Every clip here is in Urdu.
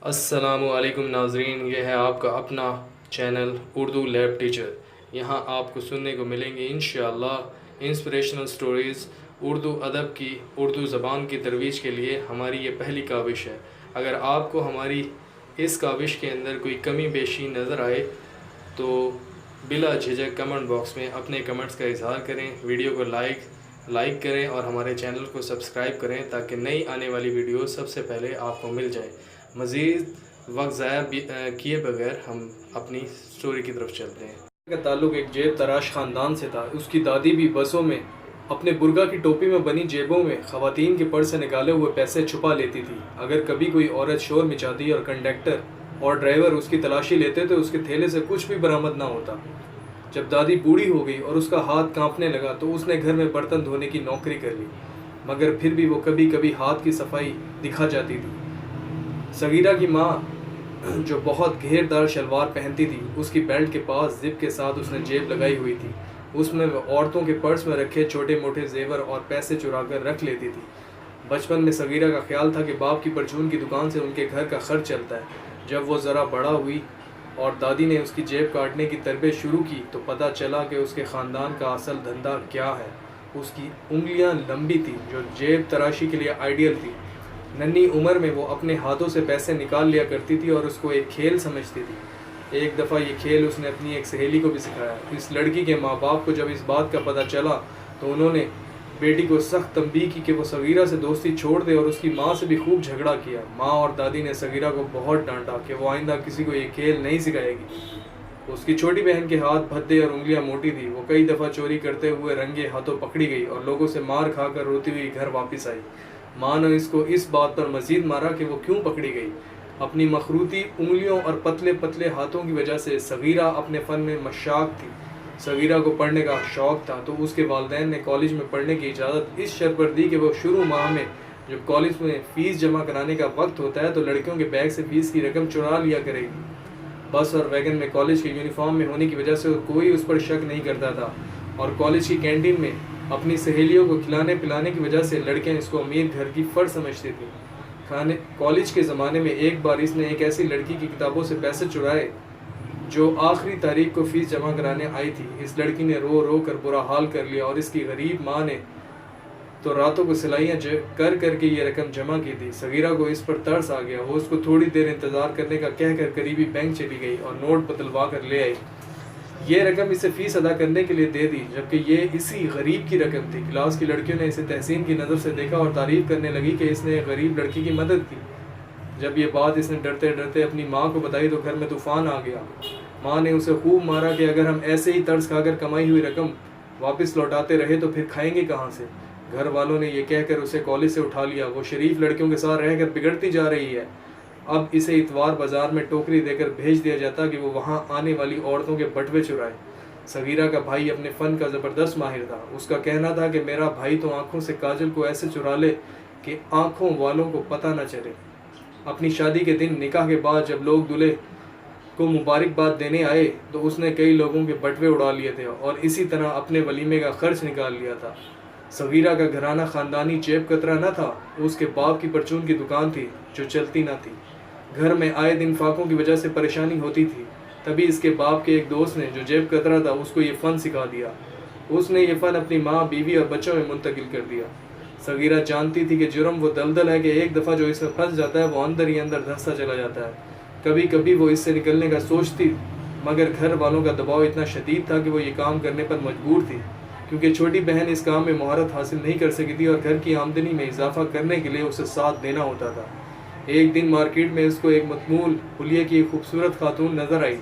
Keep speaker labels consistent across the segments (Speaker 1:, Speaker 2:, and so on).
Speaker 1: السلام علیکم ناظرین، یہ ہے آپ کا اپنا چینل اردو لیب ٹیچر۔ یہاں آپ کو سننے کو ملیں گے انشاءاللہ انسپریشنل سٹوریز اردو ادب کی، اردو زبان کی ترویج کے لیے ہماری یہ پہلی کاوش ہے۔ اگر آپ کو ہماری اس کاوش کے اندر کوئی کمی بیشی نظر آئے تو بلا جھجک کمنٹ باکس میں اپنے کمنٹس کا اظہار کریں، ویڈیو کو لائک کریں اور ہمارے چینل کو سبسکرائب کریں تاکہ نئی آنے والی ویڈیو سب سے پہلے آپ کو مل جائے۔ مزید وقت ضائع کیے بغیر ہم اپنی سٹوری کی طرف چلتے ہیں۔ کا تعلق ایک جیب تراش خاندان سے تھا۔ اس کی دادی بھی بسوں میں اپنے برگا کی ٹوپی میں بنی جیبوں میں خواتین کے پرس سے نکالے ہوئے پیسے چھپا لیتی تھی۔ اگر کبھی کوئی عورت شور مچاتی اور کنڈکٹر اور ڈرائیور اس کی تلاشی لیتے تو اس کے تھیلے سے کچھ بھی برآمد نہ ہوتا۔ جب دادی بوڑھی ہو گئی اور اس کا ہاتھ کانپنے لگا تو اس نے گھر میں برتن دھونے کی نوکری کر لی، مگر پھر بھی وہ کبھی کبھی ہاتھ کی صفائی دکھا جاتی تھی۔ صغیرہ کی ماں جو بہت گھیردار شلوار پہنتی تھی، اس کی بیلٹ کے پاس زپ کے ساتھ اس نے جیب لگائی ہوئی تھی۔ اس میں وہ عورتوں کے پرس میں رکھے چھوٹے موٹے زیور اور پیسے چرا کر رکھ لیتی تھی۔ بچپن میں صغیرہ کا خیال تھا کہ باپ کی پرچون کی دکان سے ان کے گھر کا خرچ چلتا ہے۔ جب وہ ذرا بڑا ہوئی اور دادی نے اس کی جیب کاٹنے کی تربیت شروع کی تو پتہ چلا کہ اس کے خاندان کا اصل دھندا کیا ہے۔ اس کی انگلیاں لمبی تھی جو جیب تراشی کے لیے آئیڈیل تھی۔ ننھی عمر میں وہ اپنے ہاتھوں سے پیسے نکال لیا کرتی تھی اور اس کو ایک کھیل سمجھتی تھی۔ ایک دفعہ یہ کھیل اس نے اپنی ایک سہیلی کو بھی سکھایا۔ اس لڑکی کے ماں باپ کو جب اس بات کا پتہ چلا تو انہوں نے بیٹی کو سخت تنبیہ کی کہ وہ صغیرہ سے دوستی چھوڑ دے اور اس کی ماں سے بھی خوب جھگڑا کیا۔ ماں اور دادی نے صغیرہ کو بہت ڈانٹا کہ وہ آئندہ کسی کو یہ کھیل نہیں سکھائے گی۔ اس کی چھوٹی بہن کے ہاتھ بھدے اور انگلیاں موٹی تھی۔ وہ کئی دفعہ چوری کرتے ہوئے رنگے ہاتھوں پکڑی گئی اور لوگوں سے مار کھا کر روتی ہوئی گھر واپس آئی۔ ماں نے اس کو اس بات پر مزید مارا کہ وہ کیوں پکڑی گئی۔ اپنی مخروطی انگلیوں اور پتلے پتلے ہاتھوں کی وجہ سے صغیرہ اپنے فن میں مشاق تھی۔ صغیرہ کو پڑھنے کا شوق تھا تو اس کے والدین نے کالج میں پڑھنے کی اجازت اس شرط پر دی کہ وہ شروع ماہ میں جب کالج میں فیس جمع کرانے کا وقت ہوتا ہے تو لڑکیوں کے بیگ سے فیس کی رقم چرا لیا کرے گی۔ بس اور ویگن میں کالج کے یونیفارم میں ہونے کی وجہ سے کوئی اس پر شک نہیں کرتا تھا، اور کالج کی کینٹین میں اپنی سہیلیوں کو کھلانے پلانے کی وجہ سے لڑکیاں اس کو امیر گھر کی فرد سمجھتی تھیں۔ کالج کے زمانے میں ایک بار اس نے ایک ایسی لڑکی کی کتابوں سے پیسے چرائے جو آخری تاریخ کو فیس جمع کرانے آئی تھی۔ اس لڑکی نے رو رو کر برا حال کر لیا اور اس کی غریب ماں نے تو راتوں کو سلائیاں کر کے یہ رقم جمع کی تھی۔ صغیرہ کو اس پر ترس آ گیا۔ وہ اس کو تھوڑی دیر انتظار کرنے کا کہہ کر قریبی بینک چلی گئی اور نوٹ بدلوا کر لے آئی۔ یہ رقم اسے فیس ادا کرنے کے لیے دے دی، جبکہ یہ اسی غریب کی رقم تھی۔ کلاس کی لڑکیوں نے اسے تحسین کی نظر سے دیکھا اور تعریف کرنے لگی کہ اس نے ایک غریب لڑکی کی مدد کی۔ جب یہ بات اس نے ڈرتے ڈرتے اپنی ماں کو بتائی تو گھر میں طوفان آ گیا۔ ماں نے اسے خوب مارا کہ اگر ہم ایسے ہی ترس کھا کر کمائی ہوئی رقم واپس لوٹاتے رہے تو پھر کھائیں گے کہاں سے۔ گھر والوں نے یہ کہہ کر اسے کالج سے اٹھا لیا۔ وہ شریف لڑکیوں کے ساتھ رہ کر بگڑتی جا رہی ہے۔ اب اسے اتوار بازار میں ٹوکری دے کر بھیج دیا جاتا کہ وہ وہاں آنے والی عورتوں کے بٹوے چرائے۔ صغیرہ کا بھائی اپنے فن کا زبردست ماہر تھا۔ اس کا کہنا تھا کہ میرا بھائی تو آنکھوں سے کاجل کو ایسے چرا لے کہ آنکھوں والوں کو پتہ نہ چلے۔ اپنی شادی کے دن نکاح کے بعد جب لوگ دولہے کو مبارکباد دینے آئے تو اس نے کئی لوگوں کے بٹوے اڑا لیے تھے اور اسی طرح اپنے ولیمے کا خرچ نکال لیا تھا۔ صغیرہ کا گھرانہ خاندانی جیب کترا نہ تھا، اس کے باپ کی پرچون کی دکان تھی جو چلتی نہ تھی۔ گھر میں آئے دن فاقوں کی وجہ سے پریشانی ہوتی تھی۔ تبھی اس کے باپ کے ایک دوست نے جو جیب کترا تھا اس کو یہ فن سکھا دیا۔ اس نے یہ فن اپنی ماں، بیوی اور بچوں میں منتقل کر دیا۔ صغیرہ جانتی تھی کہ جرم وہ دلدل ہے کہ ایک دفعہ جو اس میں پھنس جاتا ہے وہ اندر ہی اندر دھنستا چلا جاتا ہے۔ کبھی کبھی وہ اس سے نکلنے کا سوچتی، مگر گھر والوں کا دباؤ اتنا شدید تھا کہ وہ یہ کام کرنے پر مجبور تھی، کیونکہ چھوٹی بہن اس کام میں مہارت حاصل نہیں کر سکی تھی اور گھر کی آمدنی میں اضافہ کرنے کے لیے اسے ساتھ دینا ہوتا تھا۔ ایک دن مارکیٹ میں اس کو ایک متمول حلیے کی ایک خوبصورت خاتون نظر آئی۔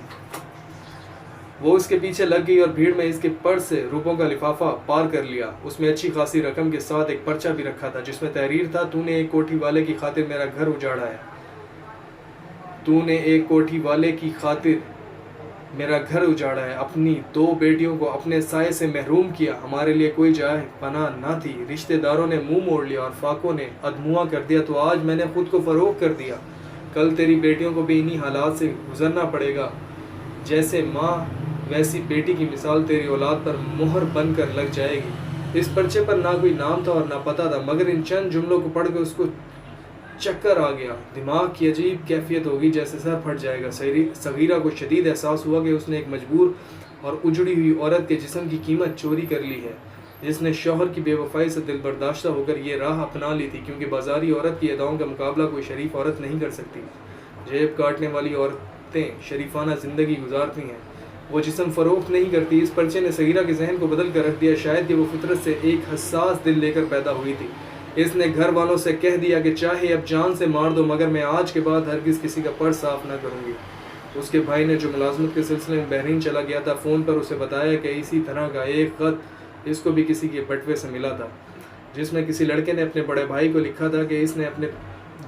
Speaker 1: وہ اس کے پیچھے لگ گئی اور بھیڑ میں اس کے پرس سے روپوں کا لفافہ پار کر لیا۔ اس میں اچھی خاصی رقم کے ساتھ ایک پرچہ بھی رکھا تھا جس میں تحریر تھا، تو نے ایک کوٹھی والے کی خاطر میرا گھر اجاڑا ہے، تو نے ایک کوٹھی والے کی خاطر میرا گھر اجاڑا ہے، اپنی 2 بیٹیوں کو اپنے سائے سے محروم کیا، ہمارے لیے کوئی جائے پناہ نہ تھی، رشتہ داروں نے منہ موڑ لیا اور فاقوں نے ادموا کر دیا، تو آج میں نے خود کو فروخت کر دیا۔ کل تیری بیٹیوں کو بھی انہی حالات سے گزرنا پڑے گا۔ جیسے ماں ویسی بیٹی کی مثال تیری اولاد پر مہر بن کر لگ جائے گی۔ اس پرچے پر نہ کوئی نام تھا اور نہ پتہ تھا، مگر ان چند جملوں کو پڑھ کے اس کو چکر آ گیا، دماغ کی عجیب کیفیت ہوگی جیسے سر پھٹ جائے گا۔ صغیرہ کو شدید احساس ہوا کہ اس نے ایک مجبور اور اجڑی ہوئی عورت کے جسم کی قیمت چوری کر لی ہے، جس نے شوہر کی بے وفائی سے دل برداشتہ ہو کر یہ راہ اپنا لی تھی، کیونکہ بازاری عورت کی اداؤں کا مقابلہ کوئی شریف عورت نہیں کر سکتی۔ جیب کاٹنے والی عورتیں شریفانہ زندگی گزارتی ہیں، وہ جسم فروخت نہیں کرتی۔ اس پرچے نے صغیرہ کے ذہن کو بدل کر رکھ دیا، شاید کہ وہ فطرت سے ایک حساس دل لے کر پیدا ہوئی تھی۔ اس نے گھر والوں سے کہہ دیا کہ چاہے اب جان سے مار دو، مگر میں آج کے بعد ہرگز کسی کا پرس صاف نہ کروں گی۔ اس کے بھائی نے، جو ملازمت کے سلسلے میں بحرین چلا گیا تھا، فون پر اسے بتایا کہ اسی طرح کا ایک خط اس کو بھی کسی کے بٹوے سے ملا تھا، جس میں کسی لڑکے نے اپنے بڑے بھائی کو لکھا تھا کہ اس نے اپنے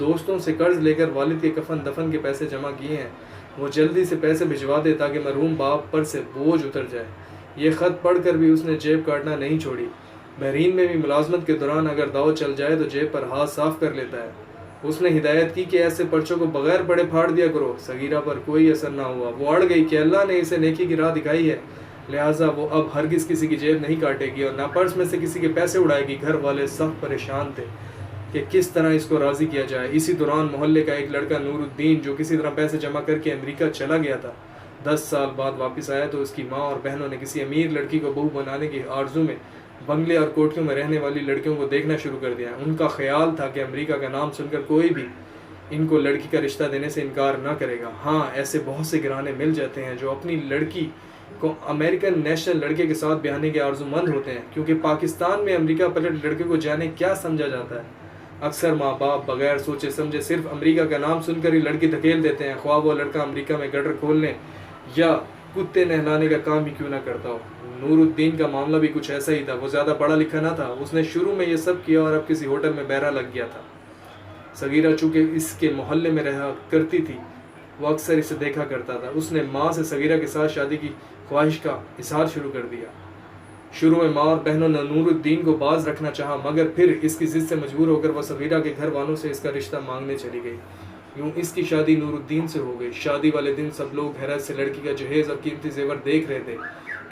Speaker 1: دوستوں سے قرض لے کر والد کے کفن دفن کے پیسے جمع کیے ہیں، وہ جلدی سے پیسے بھجوا دے تاکہ مرحوم باپ پر سے بوجھ اتر جائے۔ یہ خط پڑھ کر بھی اس نے جیب کاٹنا نہیں چھوڑی۔ بحرین میں بھی ملازمت کے دوران اگر داؤ چل جائے تو جیب پر ہاتھ صاف کر لیتا ہے۔ اس نے ہدایت کی کہ ایسے پرچوں کو بغیر پڑھے پھاڑ دیا کرو۔ صغیرہ پر کوئی اثر نہ ہوا، وہ اڑ گئی کہ اللہ نے اسے نیکی کی راہ دکھائی ہے، لہٰذا وہ اب ہرگز کسی کی جیب نہیں کاٹے گی اور نہ پرس میں سے کسی کے پیسے اڑائے گی۔ گھر والے سخت پریشان تھے کہ کس طرح اس کو راضی کیا جائے۔ اسی دوران محلے کا ایک لڑکا نور الدین، جو کسی طرح پیسے جمع کر کے امریکہ چلا گیا تھا، 10 سال بعد واپس آیا تو اس کی ماں اور بہنوں نے کسی امیر لڑکی کو بہو بنانے کی آرزو میں بنگلے اور کوٹھیوں میں رہنے والی لڑکیوں کو دیکھنا شروع کر دیا۔ ان کا خیال تھا کہ امریکہ کا نام سن کر کوئی بھی ان کو لڑکی کا رشتہ دینے سے انکار نہ کرے گا۔ ہاں، ایسے بہت سے گھرانے مل جاتے ہیں جو اپنی لڑکی کو امریکن نیشنل لڑکے کے ساتھ بیاہنے کے آرزو مند ہوتے ہیں، کیونکہ پاکستان میں امریکہ پلٹ لڑکے کو جانے کیا سمجھا جاتا ہے۔ اکثر ماں باپ بغیر سوچے سمجھے صرف امریکہ کا نام سن کر ہی لڑکی دھکیل دیتے ہیں، خواہ وہ لڑکا امریکہ میں گٹر کھولنے یا کتے نہلانے کا کام ہی کیوں نہ کرتا ہو۔ نور الدین کا معاملہ بھی کچھ ایسا ہی تھا۔ وہ زیادہ پڑھا لکھا نہ تھا، اس نے شروع میں یہ سب کیا اور اب کسی ہوٹل میں بہرا لگ گیا تھا۔ صغیرہ چونکہ اس کے محلے میں رہا کرتی تھی، وہ اکثر اسے دیکھا کرتا تھا۔ اس نے ماں سے صغیرہ کے ساتھ شادی کی خواہش کا اظہار شروع کر دیا۔ شروع میں ماں اور بہنوں نے نور الدین کو باز رکھنا چاہا، مگر پھر اس کی ضد سے مجبور ہو کر وہ صغیرہ کے گھر والوں سے اس کا رشتہ مانگنے چلی گئی۔ یوں اس کی شادی نور الدین سے ہو گئی۔ شادی والے دن سب لوگ حیرت سے لڑکی کا جہیز اور قیمتی زیور دیکھ رہے تھے۔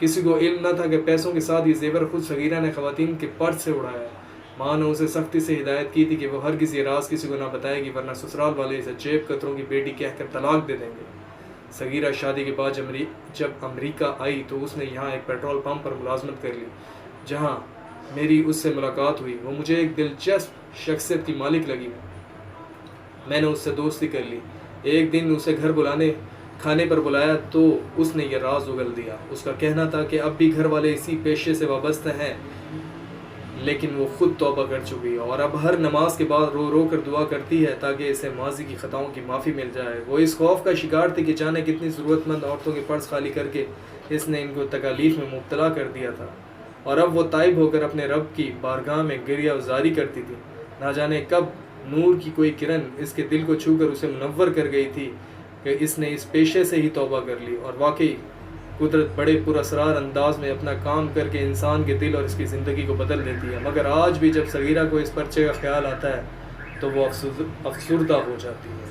Speaker 1: کسی کو علم نہ تھا کہ پیسوں کے ساتھ یہ زیور خود صغیرہ نے خواتین کے پرس سے اڑایا۔ ماں نے اسے سختی سے ہدایت کی تھی کہ وہ ہرگز یہ راز کسی کو نہ بتائے گی، ورنہ سسرال والے اسے جیب کتروں کی بیٹی کہہ کر طلاق دے دیں گے۔ صغیرہ شادی کے بعد جب امریکہ آئی تو اس نے یہاں ایک پیٹرول پمپ پر ملازمت کر لی، جہاں میری اس سے ملاقات ہوئی۔ وہ مجھے ایک دلچسپ شخصیت کی مالک لگی، میں نے اس سے دوستی کر لی۔ ایک دن اسے گھر کھانے پر بلایا تو اس نے یہ راز اگل دیا۔ اس کا کہنا تھا کہ اب بھی گھر والے اسی پیشے سے وابستہ ہیں، لیکن وہ خود توبہ کر چکی ہے اور اب ہر نماز کے بعد رو رو کر دعا کرتی ہے تاکہ اسے ماضی کی خطاؤں کی معافی مل جائے۔ وہ اس خوف کا شکار تھی کہ جانے کتنی ضرورت مند عورتوں کے پرس خالی کر کے اس نے ان کو تکالیف میں مبتلا کر دیا تھا، اور اب وہ تائب ہو کر اپنے رب کی بارگاہ میں گریہ وزاری کرتی تھی۔ نہ جانے کب نور کی کوئی کرن اس کے دل کو چھو کر اسے منور کر گئی تھی کہ اس نے اس پیشے سے ہی توبہ کر لی، اور واقعی قدرت بڑے پراسرار انداز میں اپنا کام کر کے انسان کے دل اور اس کی زندگی کو بدل دیتی ہے۔ مگر آج بھی جب صغیرہ کو اس پرچے کا خیال آتا ہے تو وہ افسردہ ہو جاتی ہے۔